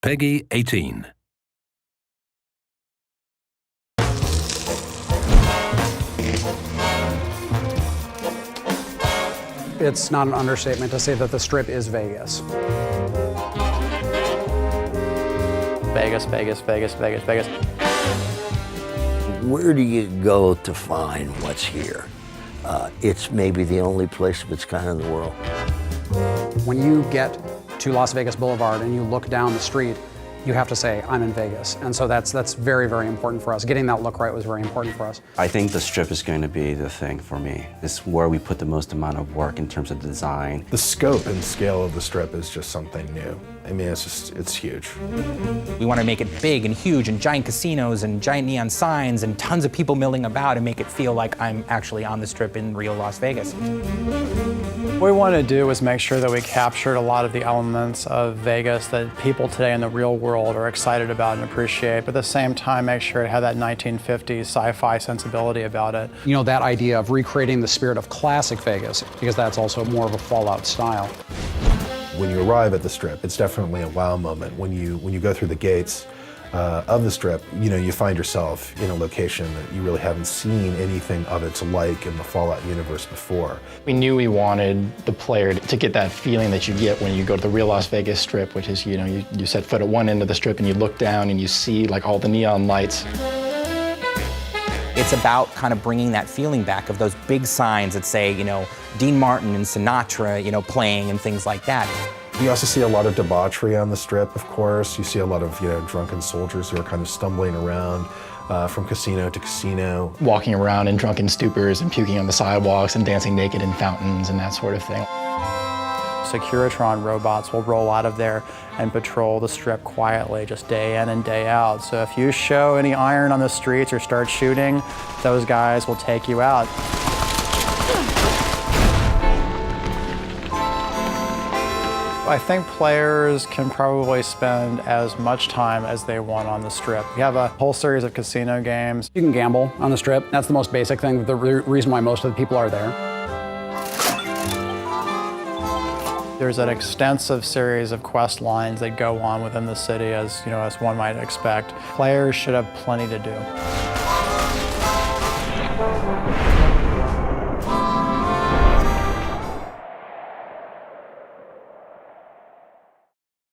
Peggy 18. It's not an understatement to say that the Strip is Vegas. Vegas, Vegas, Vegas, Vegas, Vegas. Where do you go to find what's here? It's maybe the only place of its kind in the world. When you get to Las Vegas Boulevard and you look down the street, you have to say, I'm in Vegas. And so that's very, very important for us. Getting that look right was very important for us. I think the Strip is going to be the thing for me. It's where we put the most amount of work in terms of design. The scope and scale of the Strip is just something new. I mean, it's huge. We want to make it big and huge and giant casinos and giant neon signs and tons of people milling about and make it feel like I'm actually on the Strip in real Las Vegas. What we wanted to do was make sure that we captured a lot of the elements of Vegas that people today in the real world are excited about and appreciate, but at the same time make sure it had that 1950s sci-fi sensibility about it. You know, that idea of recreating the spirit of classic Vegas, because that's also more of a Fallout style. When you arrive at the Strip, it's definitely a wow moment. When you go through the gates of the Strip, you know, you find yourself in a location that you really haven't seen anything of its like in the Fallout universe before. We knew we wanted the player to get that feeling that you get when you go to the real Las Vegas Strip, which is, you know, you set foot at one end of the Strip and you look down and you see like all the neon lights. It's about kind of bringing that feeling back of those big signs that say, you know, Dean Martin and Sinatra, you know, playing and things like that. You also see a lot of debauchery on the Strip, of course. You see a lot of, you know, drunken soldiers who are kind of stumbling around from casino to casino. Walking around in drunken stupors and puking on the sidewalks and dancing naked in fountains and that sort of thing. Securitron robots will roll out of there and patrol the Strip quietly, just day in and day out. So if you show any iron on the streets or start shooting, those guys will take you out. I think players can probably spend as much time as they want on the Strip. We have a whole series of casino games. You can gamble on the Strip. That's the most basic thing, the reason why most of the people are there. There's an extensive series of quest lines that go on within the city, as you know, as one might expect. Players should have plenty to do.